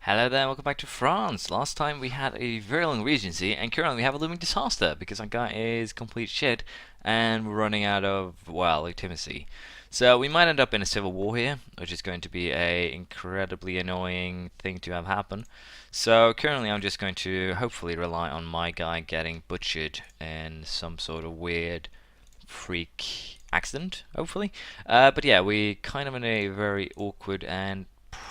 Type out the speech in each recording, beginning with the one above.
Hello there, welcome back to France. Last time we had a very long Regency, and currently we have a looming disaster because our guy is complete shit, and we're running out of, well, legitimacy. So we might end up in a civil war here, which is going to be a incredibly annoying thing to have happen. So currently I'm just going to hopefully rely on my guy getting butchered in some sort of weird freak accident, hopefully. But yeah, we kind of in a very awkward and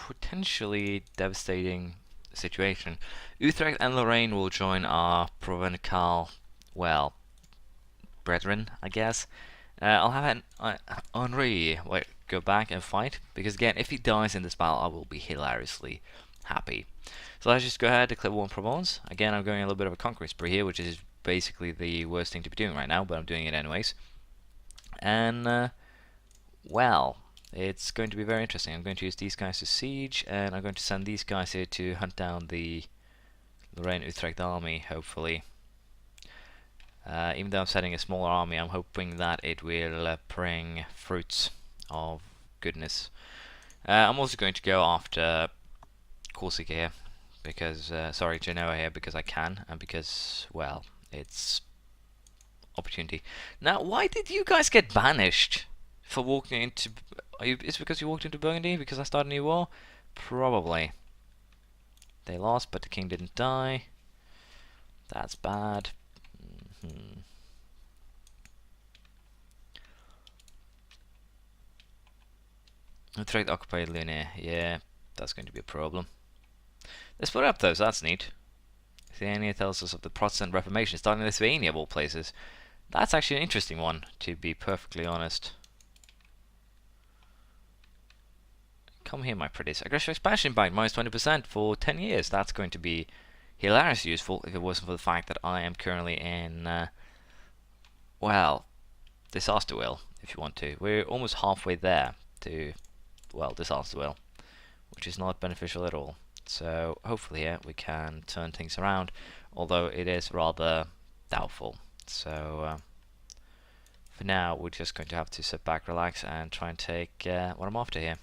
potentially devastating situation. Utrecht and Lorraine will join our Provencal, well, brethren, I guess. I'll have an Henri go back and fight, because again, if he dies in this battle, I will be hilariously happy. So let's just go ahead, declare war on Provence. Again, I'm going a little bit of a conquest spree here, which is basically the worst thing to be doing right now, but I'm doing it anyways. And, well, it's going to be very interesting. I'm going to use these guys to siege, and I'm going to send these guys here to hunt down the Lorraine-Utrecht army, hopefully. Even though I'm setting a smaller army, I'm hoping that it will bring fruits of goodness. I'm also going to go after Corsica here, because, sorry, Genoa here, because I can, and because, well, it's opportunity. Now, why did you guys get banished for walking into... Is it because you walked into Burgundy because I started a new war? Probably. They lost, but the king didn't die. That's bad. Utrecht occupied Lune. Yeah, that's going to be a problem. They split up though, so that's neat. Lithuania tells us of the Protestant Reformation starting in Lithuania, of all places. That's actually an interesting one, to be perfectly honest. Come here, my pretties. Aggressive expansion by minus 20% for 10 years. That's going to be hilariously useful if it wasn't for the fact that I am currently in, well, disaster will, if you want to. We're almost halfway there to, well, disaster will, which is not beneficial at all. So hopefully here we can turn things around, although it is rather doubtful. So for now we're just going to have to sit back, relax, and try and take what I'm after here.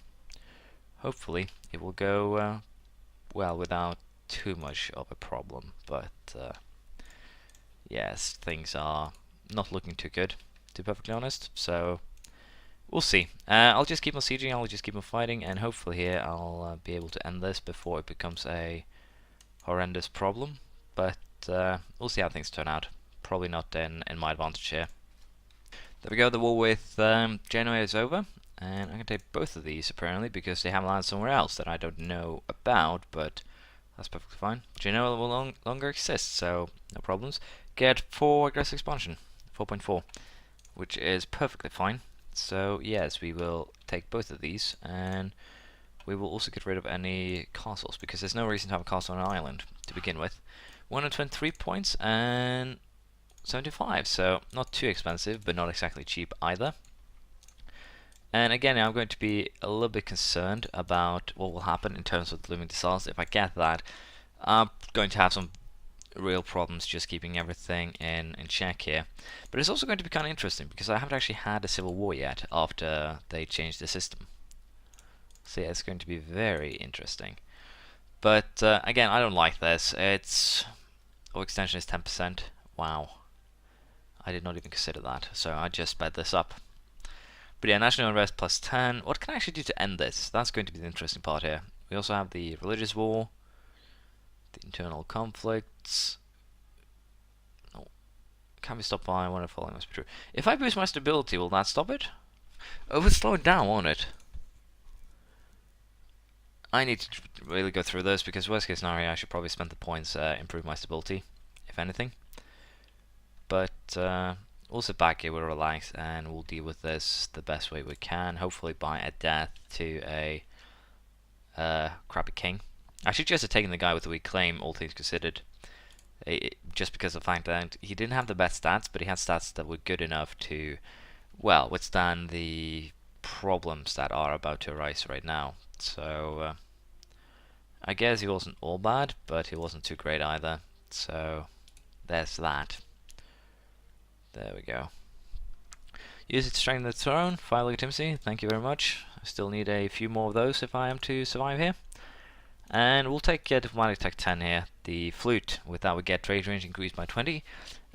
Hopefully it will go well without too much of a problem, but yes, things are not looking too good, to be perfectly honest, so we'll see. I'll just keep on sieging, I'll just keep on fighting, and hopefully here I'll be able to end this before it becomes a horrendous problem, but we'll see how things turn out. Probably not in my advantage here. There we go, the war with Genoa is over, and I'm going to take both of these apparently because they have landed somewhere else that I don't know about, but that's perfectly fine. Genoa will longer exist, so no problems. Get 4 aggressive expansion, 4.4, which is perfectly fine. So yes, we will take both of these, and we will also get rid of any castles, because there's no reason to have a castle on an island to begin with. 123 points and 75, so not too expensive, but not exactly cheap either. And again, I'm going to be a little bit concerned about what will happen in terms of the looming disaster. If I get that, I'm going to have some real problems just keeping everything in check here. But it's also going to be kind of interesting because I haven't actually had a civil war yet after they changed the system. So yeah, it's going to be very interesting. But again, I don't like this. It's extension is 10%. Wow, I did not even consider that. So I just sped this up. But yeah, national unrest plus 10. What can I actually do to end this? That's going to be the interesting part here. We also have the religious war, the internal conflicts. Oh, can be stopped by one of the following must be true. If I boost my stability, will that stop it? Oh, it'll slow it down, won't it? I need to really go through this because worst case scenario, I should probably spend the points improve my stability, if anything. But we'll sit back here, we'll relax, and we'll deal with this the best way we can. Hopefully by a death to a crappy king. I should just have taken the guy with the weak claim, all things considered. Just because of the fact that he didn't have the best stats, but he had stats that were good enough to, well, withstand the problems that are about to arise right now. So I guess he wasn't all bad, but he wasn't too great either. So there's that. There we go. Use it to strengthen the throne. 5 legitimacy. Thank you very much. I still need a few more of those if I am to survive here. And we'll take diplomatic tech 10 here. The flute, with that we get trade range increased by 20,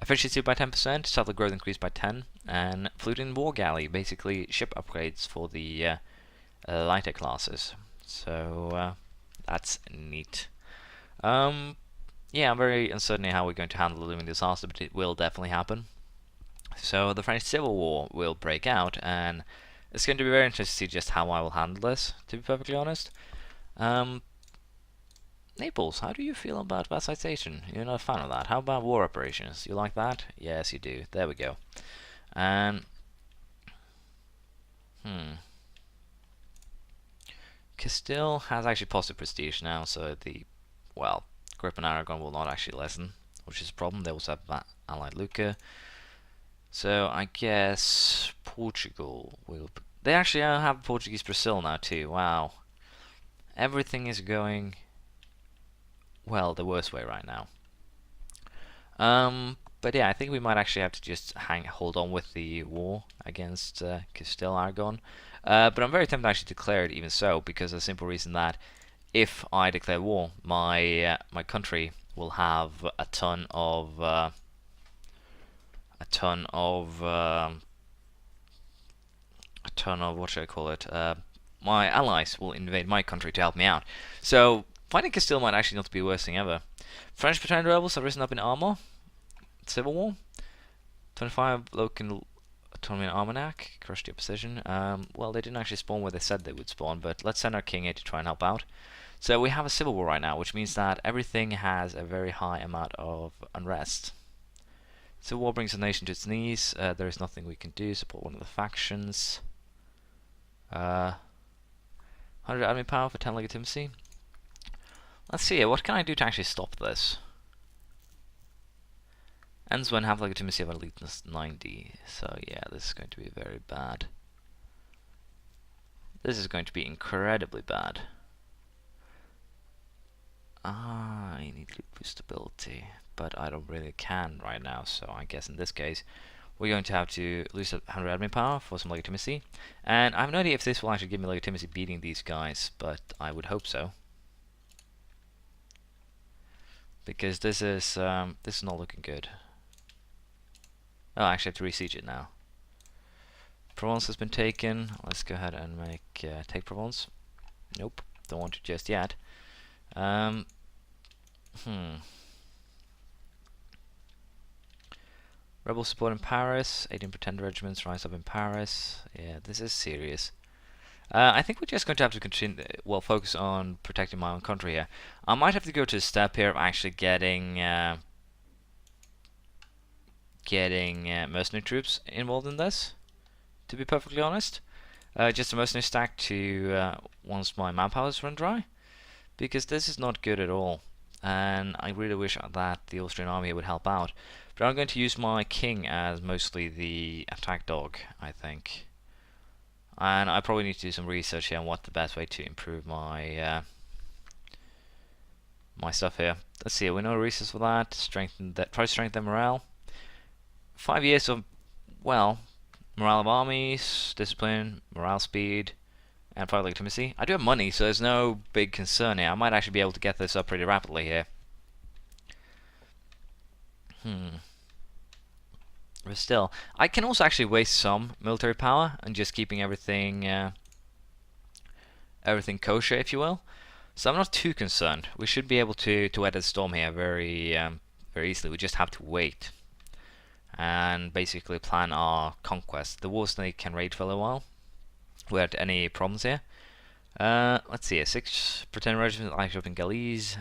efficiency by 10%, subtle growth increased by 10, and flute in war galley, basically ship upgrades for the lighter classes. So that's neat. Yeah, I'm very uncertain how we're going to handle the looming disaster, but it will definitely happen. So the French Civil War will break out, and it's going to be very interesting to see just how I will handle this, to be perfectly honest. Naples, how do you feel about vassalization? You're not a fan of that. How about war operations? You like that? Yes, you do. There we go. And Castile has actually positive prestige now, so the, well, Grip and Aragon will not actually lessen, which is a problem. They also have allied Lucca. So I guess Portugal will... They actually have Portuguese Brazil now too. Wow. Everything is going, well, the worst way right now. But yeah, I think we might actually have to just hold on with the war against Castile Aragon. But I'm very tempted to actually declare it even so, because of the simple reason that if I declare war, my my country will have a ton of what should I call it? My allies will invade my country to help me out. So fighting Castile might actually not be the worst thing ever. French pretend rebels have risen up in armor. Civil War. 25 local autonomy and Armagnac. Crushed the opposition. Well, they didn't actually spawn where they said they would spawn, but let's send our king here to try and help out. So we have a civil war right now, which means that everything has a very high amount of unrest. Civil war brings the nation to its knees. There is nothing we can do. Support one of the factions. 100 admin power for 10 legitimacy. Let's see here. What can I do to actually stop this? Ends when have legitimacy of eliteness 90. So yeah, this is going to be very bad. This is going to be incredibly bad. I need to boost stability, but I don't really can right now, so I guess in this case we're going to have to lose 100 admin power for some legitimacy. And I have no idea if this will actually give me legitimacy beating these guys, but I would hope so. Because this is not looking good. Oh, I actually have to re-siege it now. Provence has been taken. Let's go ahead and take Provence. Nope, don't want to just yet. Rebel support in Paris. 18 pretender regiments rise up in Paris. Yeah, this is serious. I think we're just going to have to continue. Well, focus on protecting my own country here. I might have to go to a step here of actually getting mercenary troops involved in this, to be perfectly honest. Just a mercenary stack to once my manpower is run dry, because this is not good at all, and I really wish that the Austrian army would help out. But I'm going to use my king as mostly the attack dog, I think. And I probably need to do some research here on what the best way to improve my my stuff here. Let's see, we know resource for that. Strengthen that. Try to strengthen morale. 5 years of, well, morale of armies, discipline, morale speed, and 5 legitimacy. I do have money, so there's no big concern here. I might actually be able to get this up pretty rapidly here. But still, I can also actually waste some military power and just keeping everything everything kosher, if you will. So I'm not too concerned. We should be able to weather the storm here very very easily. We just have to wait and basically plan our conquest. The war snake can raid for a while without any problems here. Let's see, 6 pretend regiments like up in Galise.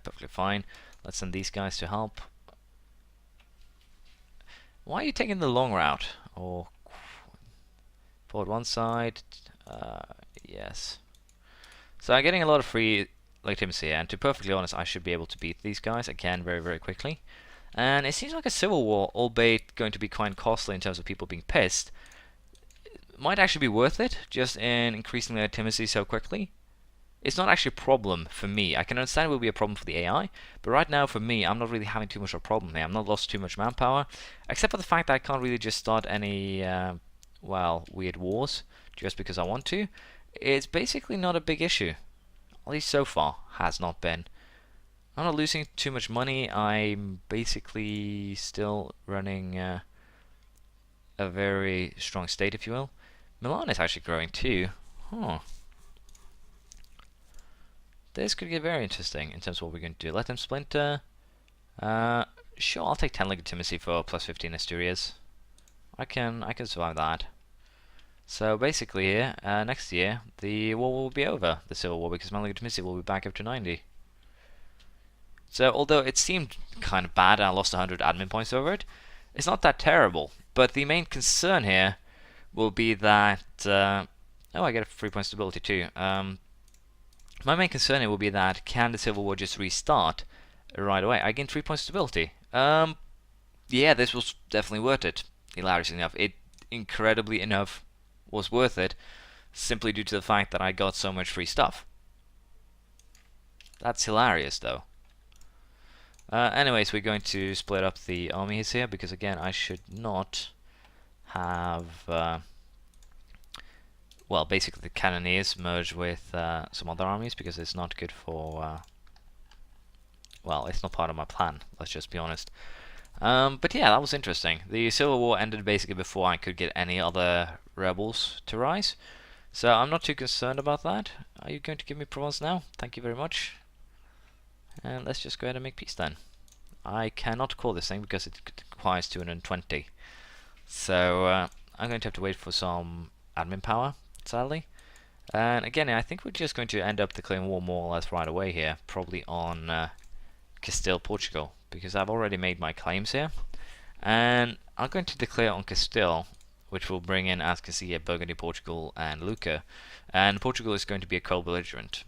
Perfectly fine. Let's send these guys to help. Why are you taking the long route? Or forward one side. Yes. So I'm getting a lot of free legitimacy here, and to be perfectly honest, I should be able to beat these guys again very, very quickly. And it seems like a civil war, albeit going to be quite costly in terms of people being pissed, might actually be worth it, just in increasing legitimacy so quickly. It's not actually a problem for me. I can understand it will be a problem for the AI, but right now for me, I'm not really having too much of a problem here. I'm not lost too much manpower, except for the fact that I can't really just start any, well, weird wars just because I want to. It's basically not a big issue. at least so far, has not been. I'm not losing too much money. I'm basically still running a very strong state, if you will. Milan is actually growing too. Huh. This could get very interesting in terms of what we're going to do. Let them splinter. Sure, I'll take 10 legitimacy for plus 15 Asturias. I can survive that. So basically here, next year, the war will be over, the Civil War, because my legitimacy will be back up to 90. So although it seemed kind of bad and I lost 100 admin points over it, it's not that terrible. But the main concern here will be that... oh, I get a 3 point stability too. My main concern here will be that can the Civil War just restart right away? I gain 3 points stability. Yeah, this was definitely worth it. Hilariously enough, it incredibly enough was worth it, simply due to the fact that I got so much free stuff. That's hilarious, though. Anyways, we're going to split up the armies here, because again, I should not have... well, basically the cannoneers merge with some other armies, because it's not good for... well, it's not part of my plan, let's just be honest. But yeah, that was interesting. The Civil War ended basically before I could get any other rebels to rise. So I'm not too concerned about that. Are you going to give me Provence now? Thank you very much. And let's just go ahead and make peace then. I cannot call this thing because it requires 220. So I'm going to have to wait for some admin power, sadly. And again, I think we're just going to end up declaring war more or less right away here. Probably on Castile, Portugal. Because I've already made my claims here. And I'm going to declare on Castile, which will bring in, as you can see here, Burgundy, Portugal, and Lucca. And Portugal is going to be a co-belligerent.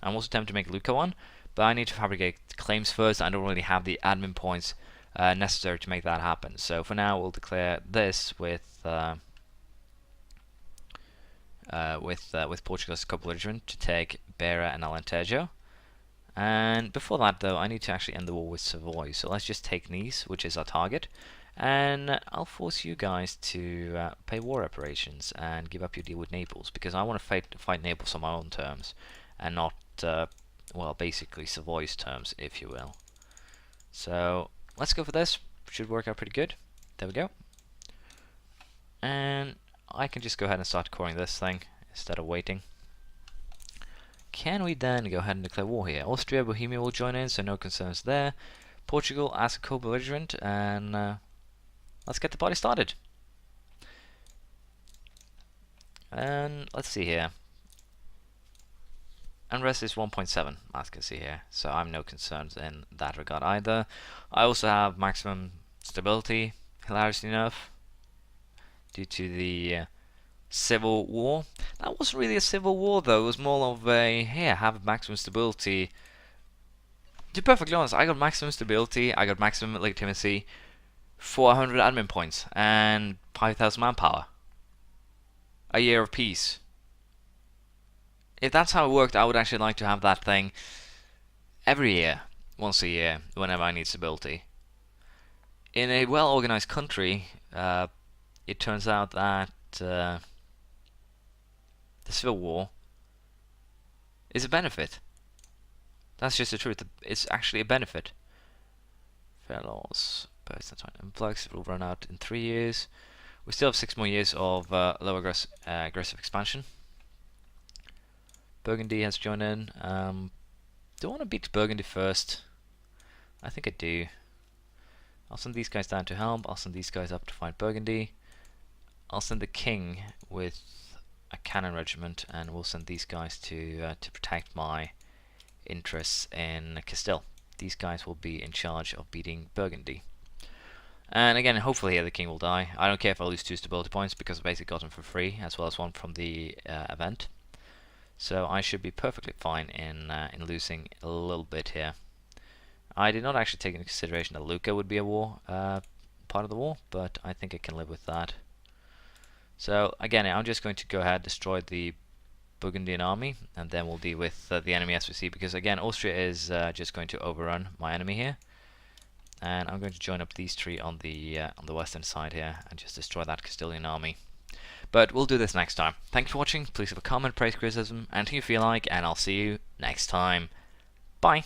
I'm also tempted to make Lucca one, but I need to fabricate claims first. I don't really have the admin points necessary to make that happen. So for now, we'll declare this with Portugal as a co-belligerent to take Beira and Alentejo. And before that, though, I need to actually end the war with Savoy. So let's just take Nice, which is our target, and I'll force you guys to pay war reparations and give up your deal with Naples, because I want to fight Naples on my own terms, and not, well, basically Savoy's terms, if you will. So let's go for this. Should work out pretty good. There we go. And I can just go ahead and start coring this thing instead of waiting. Can we then go ahead and declare war here? Austria, Bohemia will join in, so no concerns there. Portugal as a co-belligerent, and let's get the party started. And let's see here. Unrest is 1.7, as you can see here, so I have no concerns in that regard either. I also have maximum stability, hilariously enough, due to the Civil War. That wasn't really a civil war, though. It was more of a, here, have maximum stability. To be perfectly honest, I got maximum stability, I got maximum legitimacy, 400 admin points, and 5,000 manpower. A year of peace. If that's how it worked, I would actually like to have that thing every year, once a year, whenever I need stability. In a well-organized country, it turns out that the Civil War is a benefit. That's just the truth. It's actually a benefit. Fair laws, influx will run out in 3 years. We still have 6 more years of low aggressive expansion. Burgundy has joined in. Do I want to beat Burgundy first? I think I do. I'll send these guys down to help. I'll send these guys up to fight Burgundy. I'll send the king with a cannon regiment, and we'll send these guys to protect my interests in Castile. These guys will be in charge of beating Burgundy. And again, hopefully here the king will die. I don't care if I lose 2 stability points, because I basically got them for free, as well as 1 from the event. So I should be perfectly fine in losing a little bit here. I did not actually take into consideration that Lucca would be a war part of the war, but I think I can live with that. So again, I'm just going to go ahead and destroy the Burgundian army, and then we'll deal with the enemy as we see, because again, Austria is just going to overrun my enemy here. And I'm going to join up these 3 on the western side here and just destroy that Castilian army. But we'll do this next time. Thanks for watching. Please leave a comment, praise, criticism, anything you feel like, and I'll see you next time. Bye.